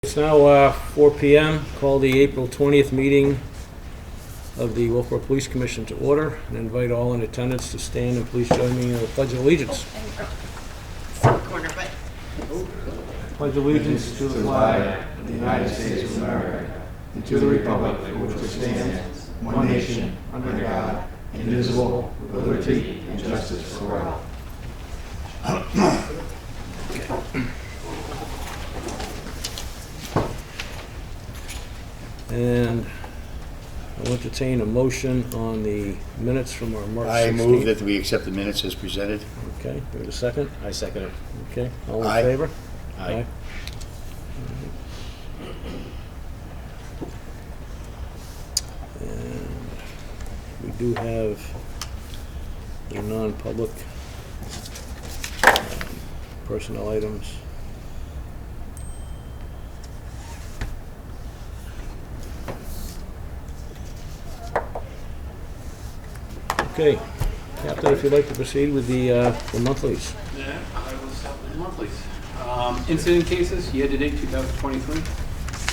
It's now 4 p.m. Call the April 20th meeting of the Wolfeboro Police Commission to order and invite all in attendance to stand and please join me in the Pledge of Allegiance. Pledge allegiance to the flag of the United States of America and to the republic for which it stands, one nation, under God, indivisible, with liberty and justice for all. And I'll entertain a motion on the minutes from our March 16th. I move that we accept the minutes as presented. Okay, we have a second? I second it. Okay, all in Aye. favor? Aye. And we do have the non-public personnel items. Okay, Captain, if you'd like to proceed with the monthlies. Yeah, I will start with the monthlies. Incident cases, year-to-date 2023.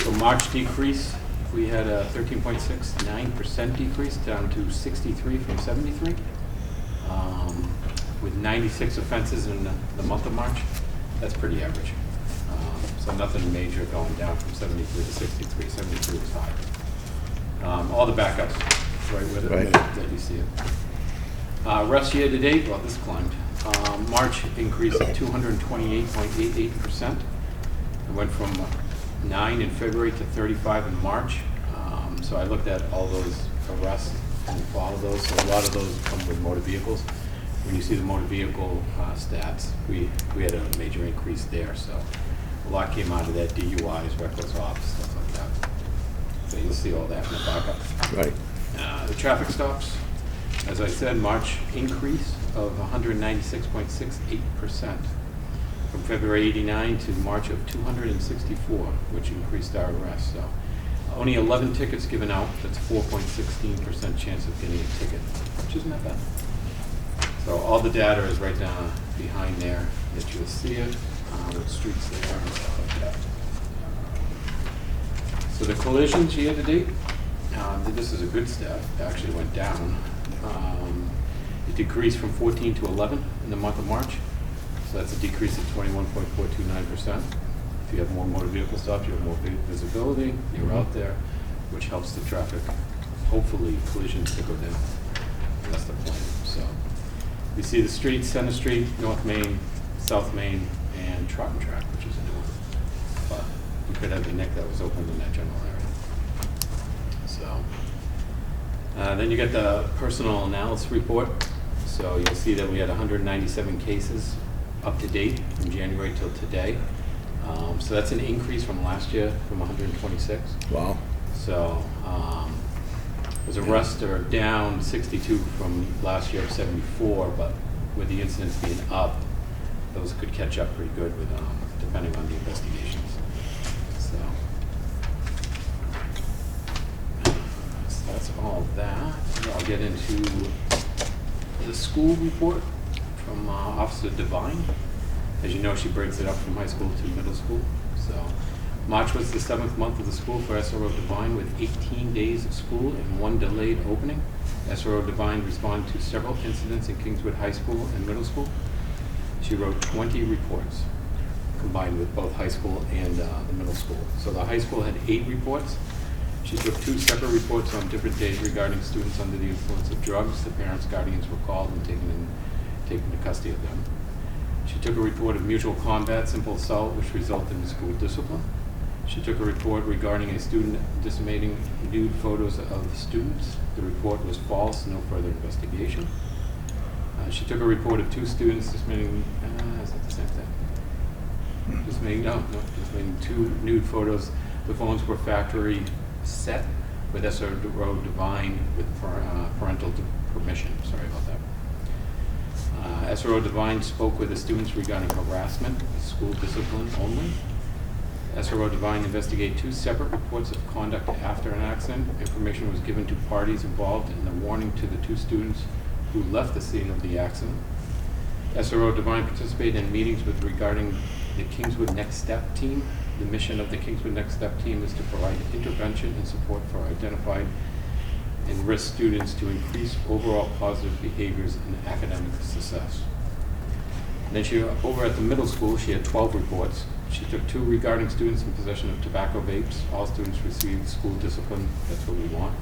So March decrease, we had a 13.69% decrease down to 63 from 73. With 96 offenses in the month of March, that's pretty average. So nothing major going down from 73 to 63. 73 was high. All the backups right with it, Right. that you see it. Rest year to date, well, this climbed. March increased 228.88%. It went from 9 in February to 35 in March. So I looked at all those arrests and followed those. So a lot of those come with motor vehicles. When you see the motor vehicle stats, we had a major increase there. So a lot came out of that, DUIs, reckless ops, stuff like that. So you'll see all that in the backup. Right. The traffic stops, as I said, March increase of 196.68% from February 89 to March of 264, which increased our arrests. So only 11 tickets given out. That's 4.16% chance of getting a ticket, which isn't that bad. So all the data is right down behind there that you'll see it, with streets there and stuff like that. So the collisions year to date, this is a good stat. It actually went down. It decreased from 14 to 11 in the month of March. So that's a decrease of 21.429%. If you have more motor vehicle stops, you have more visibility. You're out there, which helps the traffic. Hopefully, collisions to go down. That's the plan. So you see the streets: Center Street, North Main, South Main, and Trotton Track, which is a new one. But you could have the neck that was open in that general area. So then you get the personal analysis report. So you'll see that we had 197 cases up to date from January till today. So that's an increase from last year from 126. Wow. So those arrests are down 62 from last year of 74, but with the incidents being up, those could catch up pretty good with depending on the investigations. So that's all that. I'll get into the school report from Officer Devine. As you know, she breaks it up from high school to middle school. So March was the 7th month of the school for SRO Devine with 18 days of school and 1 delayed opening. SRO Devine responded to several incidents in Kingswood High School and middle school. She wrote 20 reports combined with both high school and the middle school. So the high school had 8 reports. She took 2 separate reports on different days regarding students under the influence of drugs. The parents' guardians were called and taken into custody of them. She took a report of mutual combat, simple assault, which resulted in school discipline. She took a report regarding a student disseminating nude photos of students. The report was false, no further investigation. She took a report of 2 students disseminating, is that the same thing? Disseminating 2 nude photos. The phones were factory set with SRO Devine with parental permission. Sorry about that. SRO Devine spoke with the students regarding harassment, school discipline only. SRO Devine investigated 2 separate reports of conduct after an accident. Information was given to parties involved and a warning to the 2 students who left the scene of the accident. SRO Devine participated in meetings regarding the Kingswood Next Step team The mission of the Kingswood Next Step team is to provide intervention and support for identified and risk students to increase overall positive behaviors and academic success. Then over at the middle school, she had 12 reports. She took 2 regarding students in possession of tobacco vapes. All students received school discipline. That's what we want.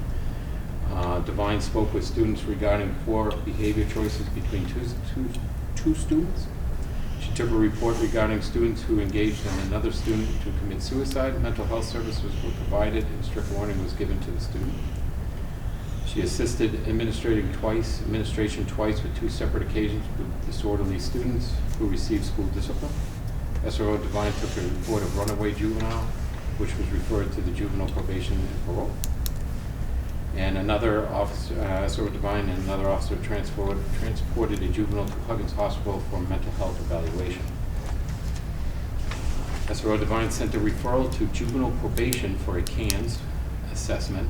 Divine spoke with students regarding poor behavior choices between two students. She took a report regarding students who engaged in another student to commit suicide. Mental health services were provided and strict warning was given to the student. She assisted administration twice with 2 separate occasions with disorderly students who received school discipline. SRO Divine took a report of runaway juvenile, which was referred to the juvenile probation and parole. And another officer, SRO Divine and another officer transported a juvenile to Huggins Hospital for mental health evaluation. SRO Divine sent a referral to juvenile probation for a CANS assessment.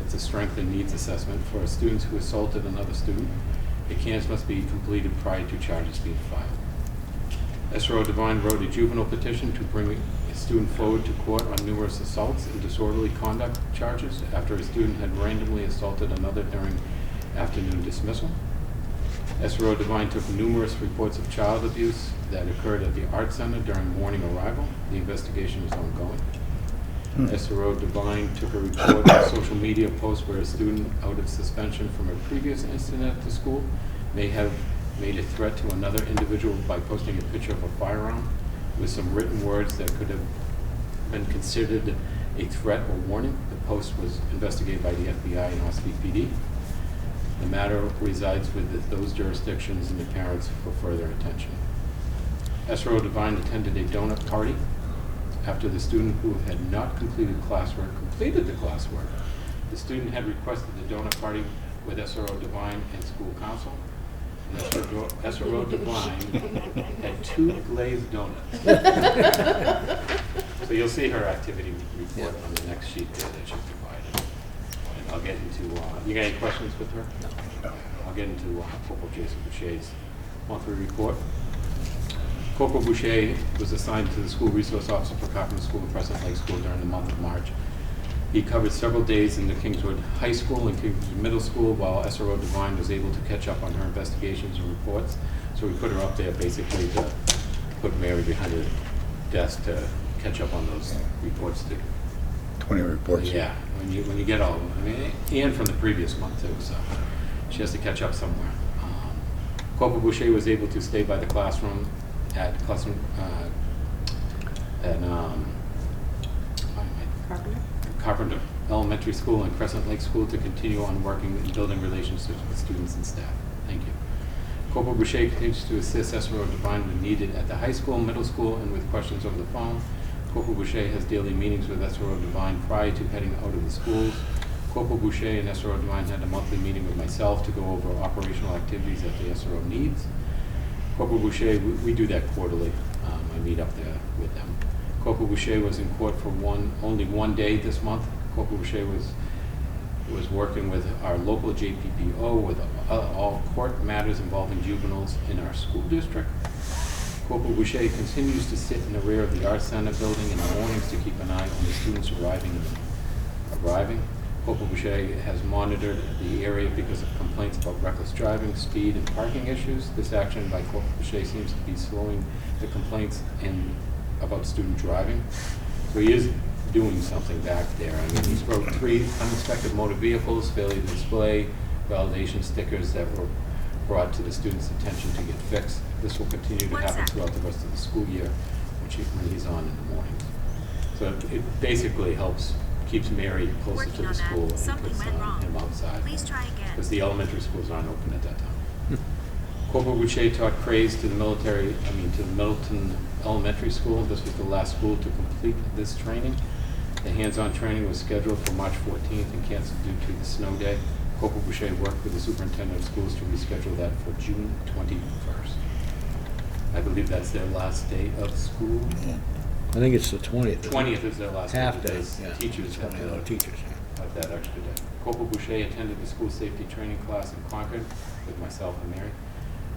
It's a strength and needs assessment for students who assaulted another student. A CANS must be completed prior to charges being filed. SRO Divine wrote a juvenile petition to bring a student forward to court on numerous assaults and disorderly conduct charges after a student had randomly assaulted another during afternoon dismissal. SRO Divine took numerous reports of child abuse that occurred at the Art Center during morning arrival. The investigation is ongoing. SRO Divine took a report on social media post where a student out of suspension from a previous incident at the school may have made a threat to another individual by posting a picture of a firearm with some written words that could have been considered a threat or warning. The post was investigated by the FBI and Ospey PD. The matter resides with those jurisdictions and the parents for further attention. SRO Divine attended a donut party after the student who had not completed completed the classwork. The student had requested the donut party with SRO Divine and school council. And SRO Divine had 2 glazed donuts. So you'll see her activity report on the next sheet there that she provided. And I'll get into, you got any questions with her? No. I'll get into Corporal Jason Boucher's monthly report. Corporal Boucher was assigned to the school resource officer for Carpenter School and Crescent Lake School during the month of March. He covered several days in the Kingswood High School and Kingswood Middle School while SRO Divine was able to catch up on her investigations and reports. So we put her up there basically to put Mary behind her desk to catch up on those reports. 20 reports. Yeah, when you get all of them. I mean, and from the previous month too, so she has to catch up somewhere. Corporal Boucher was able to stay by the classroom at Carpenter Elementary School and Crescent Lake School to continue on working and building relationships with students and staff. Thank you. Corporal Boucher continues to assist SRO Divine when needed at the high school, middle school, and with questions over the phone. Corporal Boucher has daily meetings with SRO Divine prior to heading out of the schools. Corporal Boucher and SRO Divine had a monthly meeting with myself to go over operational activities that the SRO needs. Corporal Boucher, we do that quarterly. I meet up there with them. Corporal Boucher was in court for only one day this month. Corporal Boucher was working with our local JPPO with all court matters involving juveniles in our school district. Corporal Boucher continues to sit in the rear of the Art Center building in the mornings to keep an eye on the students arriving. Corporal Boucher has monitored the area because of complaints about reckless driving, speed, and parking issues. This action by Corporal Boucher seems to be slowing the complaints about student driving. So he is doing something back there. I mean, he's wrote 3 unexpected motor vehicles, failure to display, validation stickers that were brought to the student's attention to get fixed. This will continue to happen throughout the rest of the school year when he's on in the mornings. So it basically keeps Mary closer to the school and puts him outside. Please try again. Because the elementary schools aren't open at that time. Corporal Boucher taught craze to the Middleton Elementary School. This was the last school to complete this training. The hands-on training was scheduled for March 14th and canceled due to the snow day. Corporal Boucher worked with the superintendent of schools to reschedule that for June 21st. I believe that's their last day of school. Yeah. I think it's the 20th. 20th is their last Half day. day, because yeah. Teachers have to Teachers. have that extra day. Corporal Boucher attended the school safety training class in Concord with myself and Mary.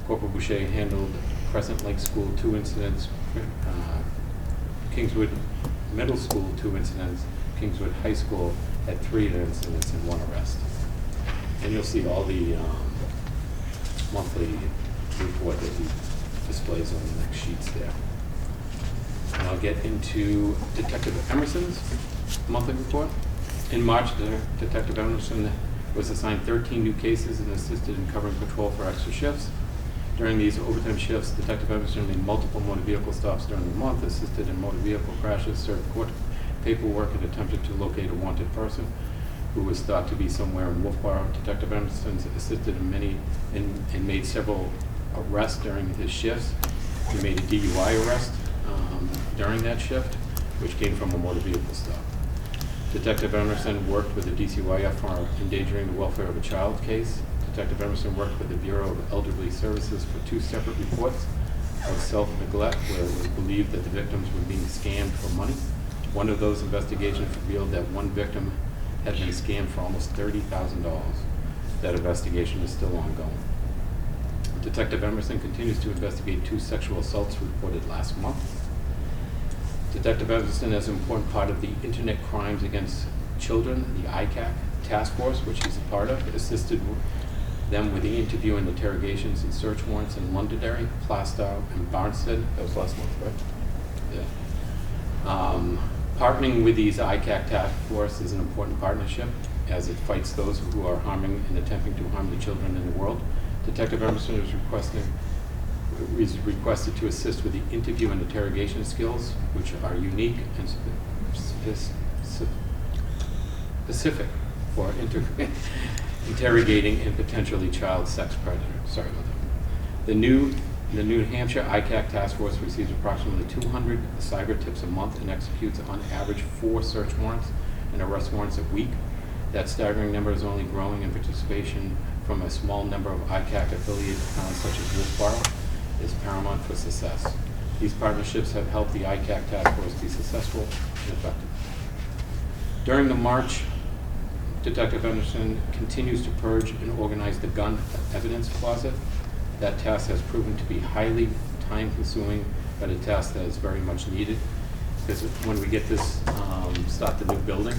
Corporal Boucher handled Crescent Lake School 2 incidents, Kingswood Middle School, 2 incidents. Kingswood High School had 3 incidents and 1 arrest. And you'll see all the monthly report that he displays on the next sheets there. And I'll get into Detective Emerson's monthly report. In March, Detective Emerson was assigned 13 new cases and assisted in covering patrol for extra shifts. During these overtime shifts, Detective Emerson made multiple motor vehicle stops during the month, assisted in motor vehicle crashes, served court paperwork, and attempted to locate a wanted person who was thought to be somewhere in Wolfeboro. Detective Emerson assisted in many and made several arrests during his shifts. He made a DUI arrest during that shift, which came from a motor vehicle stop. Detective Emerson worked with the DCYF for endangering the welfare of a child case. Detective Emerson worked with the Bureau of Elderly Services for 2 separate reports of self-neglect where it was believed that the victims were being scammed for money. One of those investigations revealed that one victim had been scammed for almost $30,000. That investigation is still ongoing. Detective Emerson continues to investigate 2 sexual assaults reported last month. Detective Emerson is an important part of the Internet Crimes Against Children, the ICAC task force, which he's a part of, assisted them with the interview and interrogations and search warrants in Londonderry, Plaistow, and Barnstead. That was last month, right? Yeah. Partnering with these ICAC task force is an important partnership as it fights those who are harming and attempting to harm the children in the world. Detective Emerson is requested to assist with the interview and interrogation skills, which are unique and specific for interrogating and potentially child sex predators. Sorry about that. The New Hampshire ICAC task force receives approximately 200 cyber tips a month and executes on average 4 search warrants and arrest warrants a week. That staggering number is only growing, and participation from a small number of ICAC affiliated towns such as Wolfeboro is paramount for success. These partnerships have helped the ICAC task force be successful and effective. During the March, Detective Emerson continues to purge and organize the gun evidence closet. That task has proven to be highly time-consuming, but a task that is very much needed. Because when we get this, start the new building,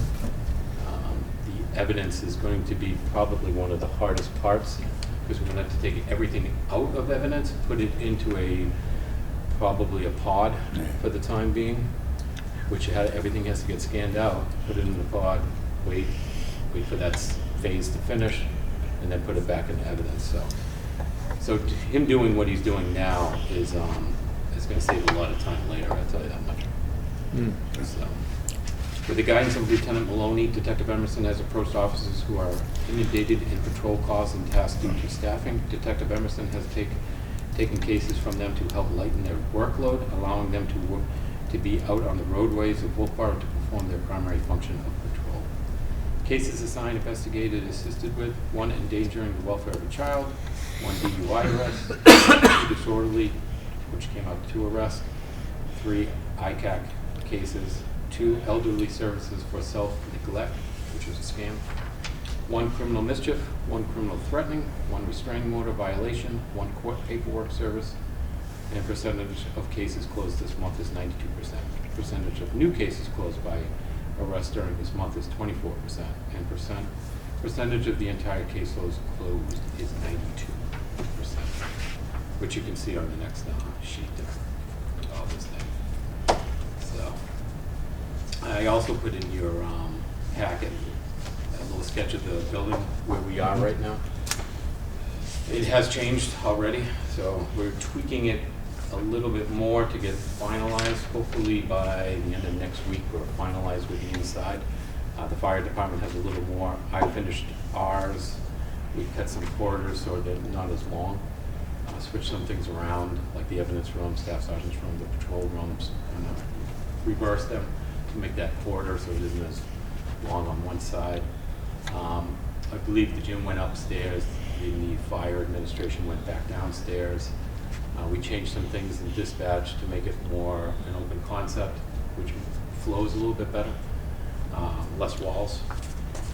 the evidence is going to be probably one of the hardest parts, because we're going to have to take everything out of evidence, put it into probably a pod for the time being, which everything has to get scanned out, put it in the pod, wait for that phase to finish, and then put it back into evidence. So him doing what he's doing now is going to save a lot of time later, I'll tell you that much. So, with the guidance of Lieutenant Maloney, Detective Emerson has approached officers who are inundated in patrol calls and tasks due to staffing. Detective Emerson has taken cases from them to help lighten their workload, allowing them to be out on the roadways of Wolfeboro to perform their primary function of patrol. Cases assigned, investigated, assisted with: 1 endangering the welfare of a child, 1 DUI arrest, 2 disorderly, which came out 2 arrests, 3 ICAC cases, 2 elderly services for self-neglect, which was a scam, 1 criminal mischief, 1 criminal threatening, 1 restraining order violation, 1 court paperwork service, and percentage of cases closed this month is 92%. Percentage of new cases closed by arrest during this month is 24%, and percentage of the entire caseload closed is 92%, which you can see on the next sheet there, all this thing. So, I also put in your packet a little sketch of the building where we are right now. It has changed already, so we're tweaking it a little bit more to get finalized. Hopefully by the end of next week we're finalized with the inside. The fire department has a little more. I finished ours. We cut some corridors so they're not as long. Switched some things around, like the evidence room, staff sergeant's room, the patrol rooms, and reverse them to make that corridor so it isn't as long on one side. I believe the gym went upstairs. The fire administration went back downstairs. We changed some things in dispatch to make it more an open concept, which flows a little bit better. Less walls,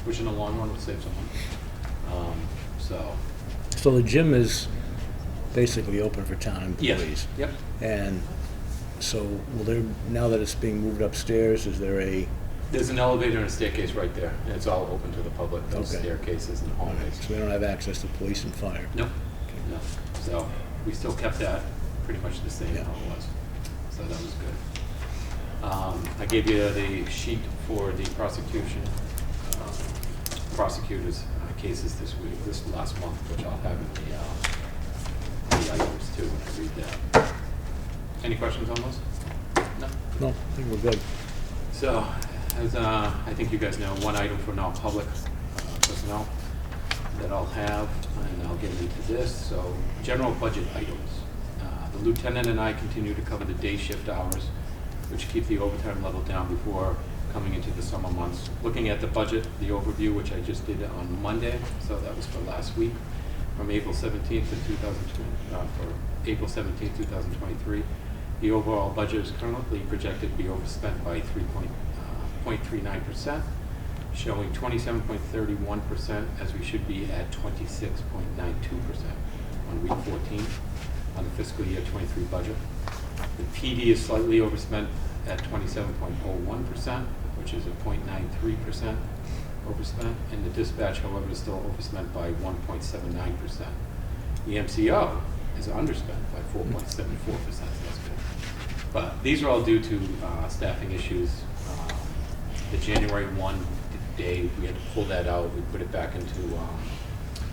which in the long run will save some money. So the gym is basically open for town employees. Yes. Yep. And So will there, now that it's being moved upstairs, is there a, There's an elevator and a staircase right there, and it's all open to the public, those Okay. staircases and hallways. so we don't have access to police and fire? No, no. So we still kept that pretty much the same Yeah. how it was. So that was good. I gave you the sheet for the prosecutors' cases this last month, which I'll have in the items too when I read that. Any questions on those? No? No, I think we're good. So, as I think you guys know, one item for non-public personnel that I'll have, and I'll get into this. So, general budget items. The lieutenant and I continue to cover the day shift hours, which keep the overtime level down before coming into the summer months. Looking at the budget, the overview, which I just did on Monday, so that was for last week, from April 17th to 2023. The overall budget is currently projected to be overspent by 3.39%, showing 27.31% as we should be at 26.92% on week 14 on the fiscal year 23 budget. The PD is slightly overspent at 27.01%, which is a 0.93% overspent, and the dispatch, however, is still overspent by 1.79%. The MCO is underspent by 4.74%, so that's good. But these are all due to staffing issues. The January 1 day, we had to pull that out. We put it back into,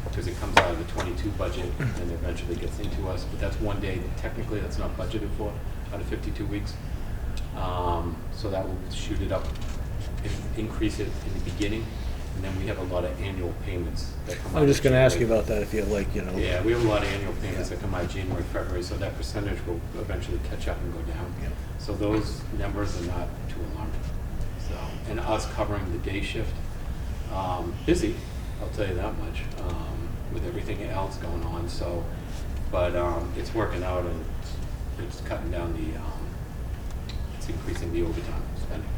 because it comes out of the 22 budget and eventually gets into us. But that's one day, technically, that's not budgeted for out of 52 weeks. So that will shoot it up and increase it in the beginning. And then we have a lot of annual payments that come out. I was just of gonna ask you January. about that, if you like, you know. Yeah, we have a lot of annual payments that come out January, February, so that percentage will eventually catch up and go down. Yeah. So those numbers are not too alarming. So, and us covering the day shift, busy, I'll tell you that much, with everything else going on. So, but it's working out, and it's cutting down the, it's increasing the overtime spending.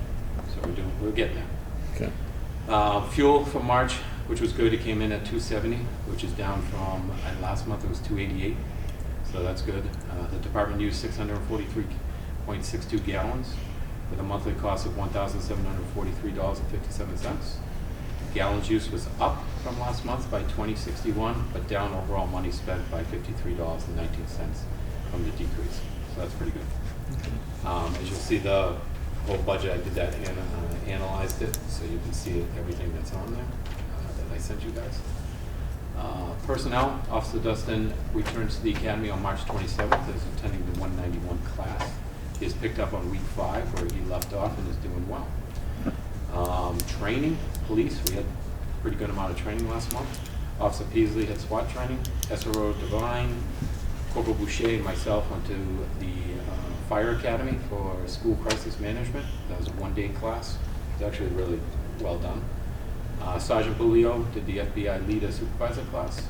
So we're getting there. Okay. Fuel for March, which was good, it came in at 270, which is down from, last month it was 288, so that's good. The department used 643.62 gallons with a monthly cost of $1,743.57. Gallons use was up from last month by 2061, but down overall money spent by $53.19 from the decrease, so that's pretty good. As you'll see, the whole budget, I did that and analyzed it, so you can see everything that's on there that I sent you guys. Personnel, Officer Dustin returns to the academy on March 27th, is attending the 191 class. He is picked up on week 5 where he left off and is doing well. Training, police, we had a pretty good amount of training last month. Officer Peasley had SWAT training. SRO Devine, Corporal Boucher, and myself went to the Fire Academy for school crisis management. That was a one-day class. It was actually really well done. Sergeant Bulio did the FBI leader supervisor class.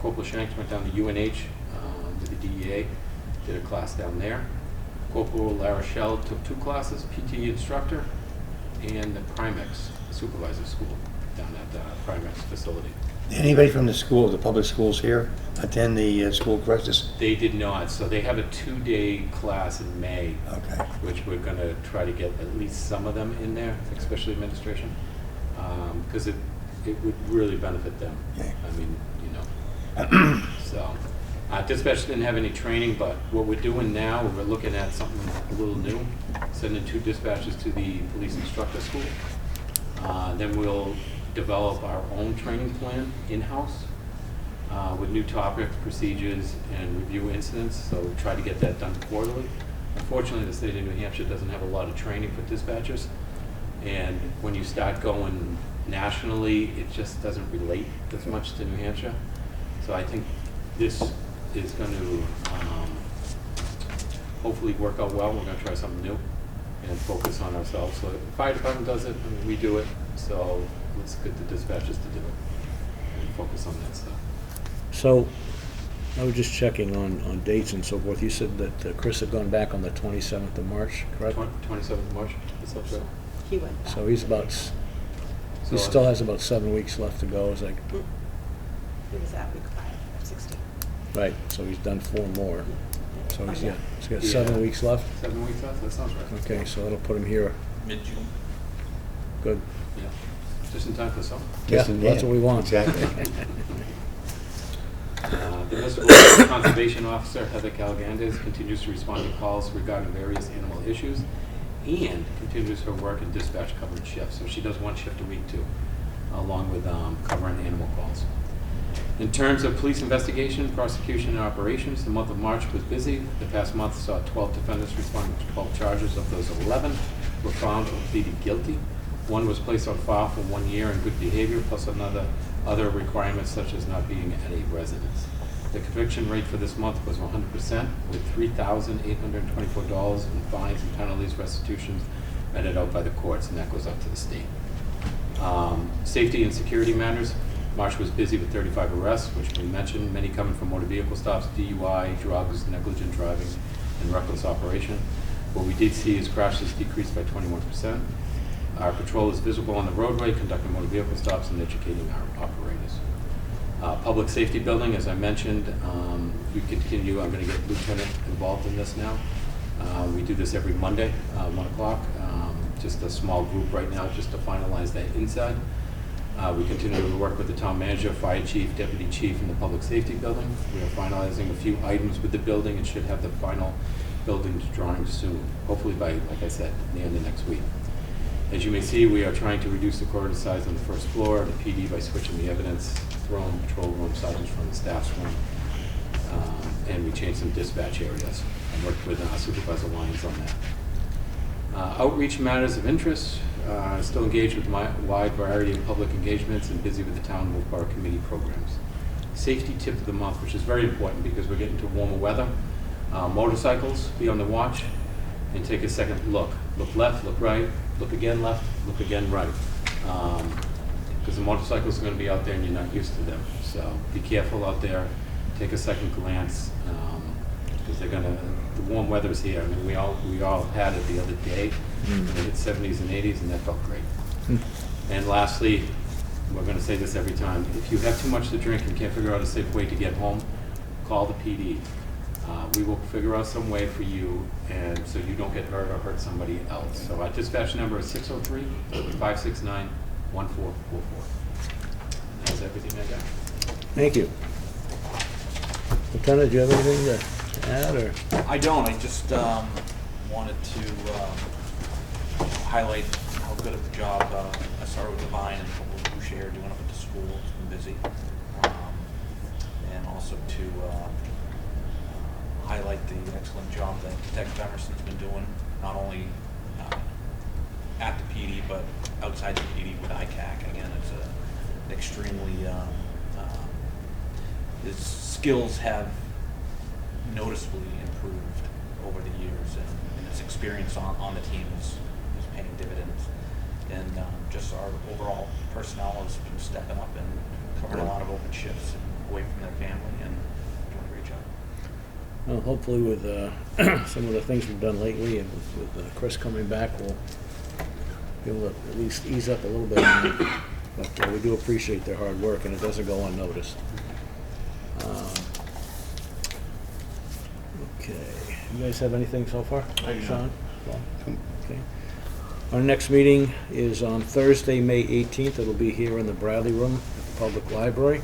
Corporal Shanks went down to UNH with the DEA, did a class down there. Corporal LaRochelle took 2 classes, PT instructor, and the Primex supervisor school down at the Primex facility. Anybody from the school, the public schools here, attend the school crisis? They did not, so they have a 2-day class in May, Okay. which we're going to try to get at least some of them in there, especially administration, because it would really benefit them. Yeah. I mean, you know. So, dispatch didn't have any training, but what we're doing now, we're looking at something a little new, sending 2 dispatchers to the police instructor school. Then we'll develop our own training plan in-house with new topic, procedures, and review incidents, so we try to get that done quarterly. Unfortunately, the state of New Hampshire doesn't have a lot of training for dispatchers, and when you start going nationally, it just doesn't relate as much to New Hampshire. So I think this is going to hopefully work out well. We're going to try something new and focus on ourselves. So if the fire department does it, I mean, we do it, so let's get the dispatchers to do it and focus on that stuff. So, I was just checking on dates and so forth. You said that Chris had gone back on the 27th of March, correct? 27th of March, is that right? He went back. So he's about, So he still has about 7 weeks left to go. It's like, He was at week 5 of 16. right, so he's done 4 more. So he's got Yeah. 7 weeks left. 7 weeks left, that sounds right. Okay, so that'll put him here. Mid-June. Good. Yeah, just in time for summer. Yeah, Just in- that's what we want. Exactly. The Municipal Conservation Officer, Heather Calagandes, continues to respond to calls regarding various animal issues and continues her work in dispatch coverage shifts. So she does one shift a week too, along with covering animal calls. In terms of police investigation, prosecution, and operations, the month of March was busy. The past month saw 12 defendants respond to 12 charges. Of those, 11 were found or pleaded guilty. One was placed on file for 1 year in good behavior, plus other requirements such as not being at a residence. The conviction rate for this month was 100%, with $3,824 in fines and penalties, restitutions meted out by the courts, and that goes up to the state. Safety and security matters. March was busy with 35 arrests, which we mentioned, many coming from motor vehicle stops, DUI, drugs, negligent driving, and reckless operation. What we did see is crashes decreased by 21%. Our patrol is visible on the roadway, conducting motor vehicle stops and educating our operators. Public safety building, as I mentioned, we continue. I'm going to get Lieutenant involved in this now. We do this every Monday, 1 o'clock. Just a small group right now, just to finalize that inside. We continue to work with the town manager, fire chief, deputy chief, and the public safety building. We are finalizing a few items with the building and should have the final building drawing soon, hopefully by, like I said, the end of next week. As you may see, we are trying to reduce the corridor size on the first floor, the PD by switching the evidence room, patrol room, sergeant's room, and staff's room. And we changed some dispatch areas. I worked with Supervisor Lyons on that. Outreach matters of interest. Still engaged with my wide variety of public engagements and busy with the town Wolfeboro committee programs. Safety tip of the month, which is very important because we're getting to warmer weather. Motorcycles, be on the watch and take a second look. Look left, look right, look again left, look again right. Because the motorcycles are going to be out there and you're not used to them. So be careful out there. Take a second glance because they're going to. The warm weather's here. I mean, we all had it the other day. It hit 70s and 80s, and that felt great. And lastly, we're going to say this every time: if you have too much to drink and can't figure out a safe way to get home, call the PD. We will figure out some way for you, and so you don't get hurt or hurt somebody else. So our dispatch number is 603-569-1444. That's everything I got. Thank you. Lieutenant, do you have anything to add, or? I don't. I just wanted to highlight how good of a job I started with Divine and Boucher are doing up at the school. It's been busy. And also to highlight the excellent job that Detective Emerson's been doing, not only at the PD, but outside the PD with ICAC. Again, it's an extremely, his skills have noticeably improved over the years, and his experience on the team is paying dividends. And just our overall personnel has been stepping up and covering a lot of open shifts and away from their family and doing a great job. Well, hopefully with some of the things we've done lately and with Chris coming back, we'll be able to at least ease up a little bit on it. But we do appreciate their hard work, and it doesn't go unnoticed. Okay. You guys have anything so far? Sean? Paul? Okay. Our next meeting is on Thursday, May 18th. It'll be here in the Bradley Room at the Public Library.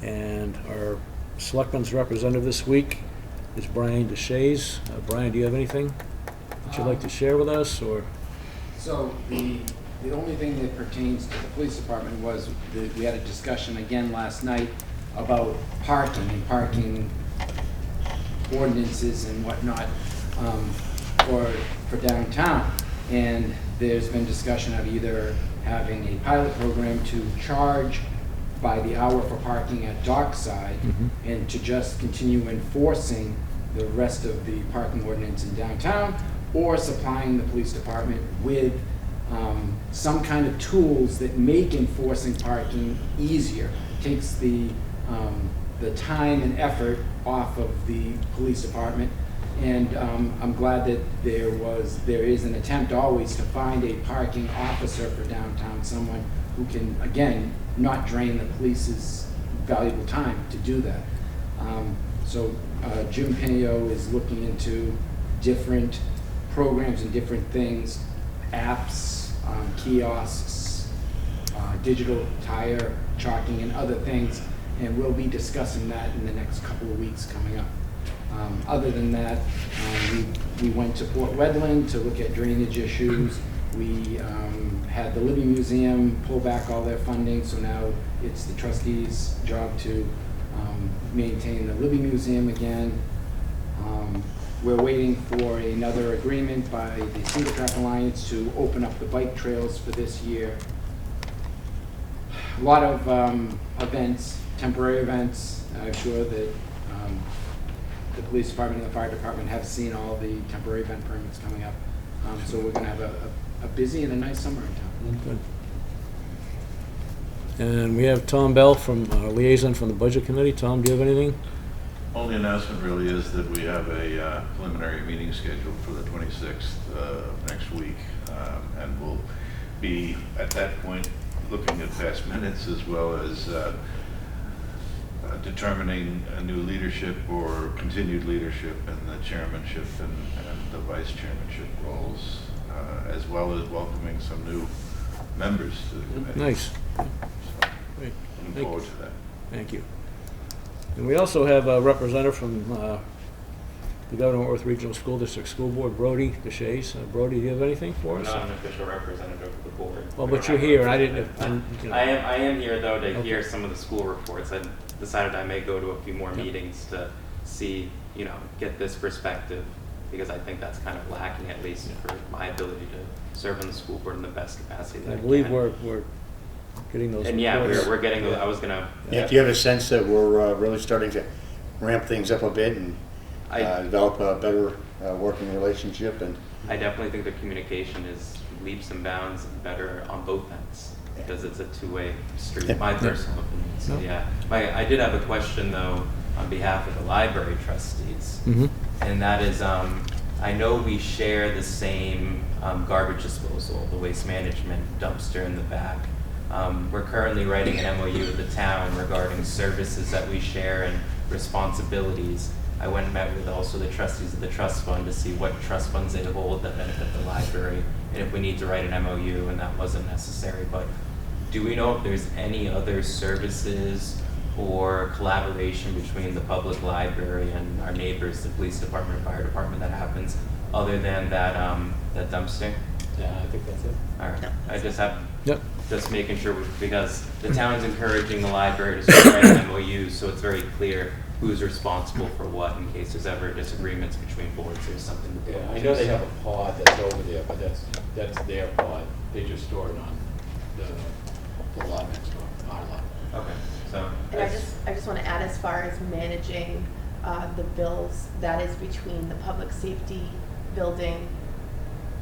And our Selectmen's representative this week is Brian DeShays. Brian, do you have anything that you'd like to share with us, or? So the only thing that pertains to the police department was that we had a discussion again last night about parking and parking ordinances and whatnot for downtown. And there's been discussion of either having a pilot program to charge by the hour for parking at Dockside and to just continue enforcing the rest of the parking ordinance in downtown, or supplying the police department with some kind of tools that make enforcing parking easier, takes the time and effort off of the police department. And I'm glad that there is an attempt always to find a parking officer for downtown, someone who can, again, not drain the police's valuable time to do that. So Jim Pinio is looking into different programs and different things, apps, kiosks, digital tire chalking and other things, and we'll be discussing that in the next couple of weeks coming up. Other than that, we went to Port Wedland to look at drainage issues. We had the Libby Museum pull back all their funding, so now it's the trustees' job to maintain the Libby Museum again. We're waiting for another agreement by the Single Track Alliance to open up the bike trails for this year. A lot of events, temporary events. I'm sure that the police department and the fire department have seen all the temporary event permits coming up. So we're going to have a busy and a nice summer in town. Good. And we have Tom Bell from liaison from the Budget Committee. Tom, do you have anything? Only announcement really is that we have a preliminary meeting scheduled for the 26th of next week. And we'll be, at that point, looking at past minutes as well as determining a new leadership or continued leadership in the chairmanship and the vice chairmanship roles, as well as welcoming some new members to the committee. Nice. So, Great. looking forward to that. Thank you. And we also have a representative from the Governor North Regional School District School Board, Brody DeShays. Brody, do you have anything for us? I'm not an official representative of the board. Well, We but don't you're have a here. I representative. didn't. I am here though to Okay. hear some of the school reports. I decided I may go to a few more meetings to see, get this perspective, because I think that's kind of lacking, at least for my ability to serve on the school board in the best capacity that I I believe can. we're getting those. And yeah, reports. we're getting. I was gonna. Yeah, do you have a sense that we're really starting to ramp things up a bit and develop a better working relationship? And I definitely think the communication is leaps and bounds better on both ends, because it's a two-way street, my personal opinion. So yeah, I did have a question though on behalf of the library trustees, and that is, I know we share the same garbage disposal, the waste management dumpster in the back. We're currently writing an MOU with the town regarding services that we share and responsibilities. I went and met with also the trustees of the trust fund to see what trust funds they hold that benefit the library, and if we need to write an MOU, and that wasn't necessary. But do we know if there's any other services or collaboration between the public library and our neighbors, the police department and fire department, that happens other than that that dumpster? Yeah, I think that's it. All right. I just have Yep. just making sure, because the town's encouraging the library to start writing MOUs, so it's very clear who's responsible for what in case there's ever disagreements between boards or something. Yeah, I know they have a pod that's over there, but that's their pod. They just store it on the lot next door, our lot. Okay, so. And I just want to add, as far as managing the bills, that is between the public safety building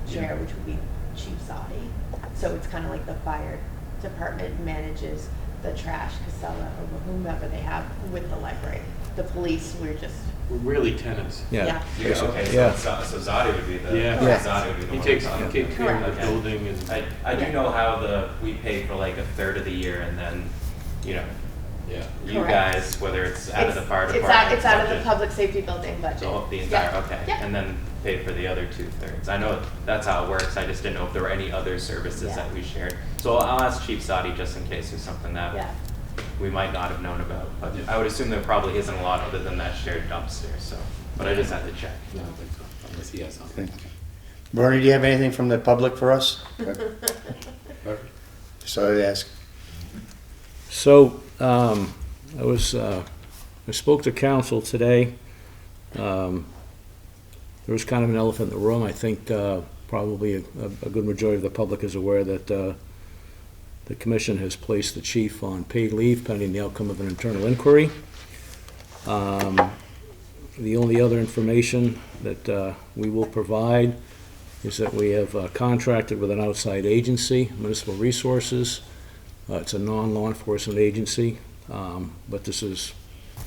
chair, which would be Chief Zadi. So it's kind of like the fire department manages the trash, Casella, or whomever they have with the library. The police, we're Really tenants. Yeah. Yeah, okay, so, Yeah. so Zadi would be the, Yeah. Zadi would be the He one. takes responsible. care of the Okay. building and, I do know how we pay for like a third of the year, and then, yeah. you Correct. guys, whether it's out of the fire It's department. it's out of the budget, public safety building budget. So the entire, Yeah. okay, Yeah. and then pay for the other 2/3. I know that's how it works, I just didn't know if there were any other services Yeah. that we shared. So I'll ask Chief Zadi just in case there's something that Yeah. we might not have known about. But I would assume there probably isn't a lot other than that shared dumpster, so, but I just had to check. I don't think so, unless he has something. Bernie, do you have anything from the public for us? Perfect. Just thought I'd ask. So, I spoke to council today. There was kind of an elephant in the room. I think probably a good majority of the public is aware that the commission has placed the chief on paid leave pending the outcome of an internal inquiry. The only other information that we will provide is that we have contracted with an outside agency, Municipal Resources. It's a non-law enforcement agency, but this is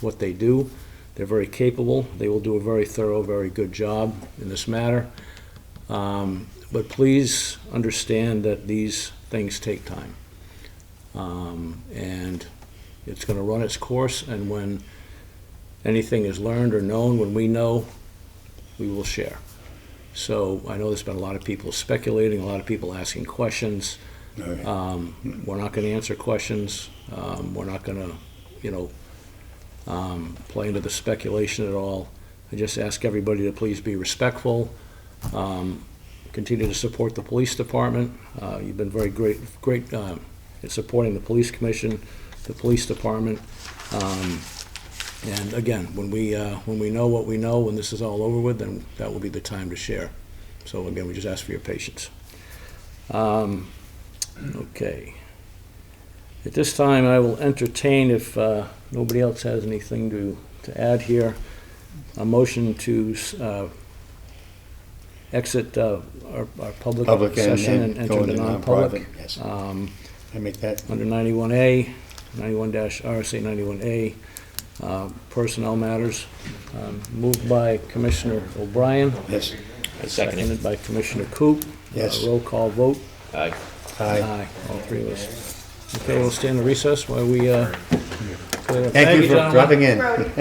what they do. They're very capable. They will do a very thorough, very good job in this matter. But please understand that these things take time. And it's going to run its course, and when anything is learned or known, when we know, we will share. So I know there's been a lot of people speculating, a lot of people asking questions. Okay. We're not going to answer questions. We're not going to, play into the speculation at all. I just ask everybody to please be respectful. Continue to support the police department. You've been very great in supporting the police commission, the police department. And again, when we know what we know, when this is all over with, then that will be the time to share. So again, we just ask for your patience. Okay. At this time, I will entertain, if nobody else has anything to add here, a motion to exit our public session and enter go the into non-public. Yes. I make that. Under 91A, 91-RSA 91A, personnel matters. Moved by Commissioner O'Brien. Yes. Seconded by Commissioner Coop. Yes. Roll call vote. Aye. Aye, all three of us. Okay, we'll stand in recess while we clear up. Thank you for gentlemen. dropping in. Brody,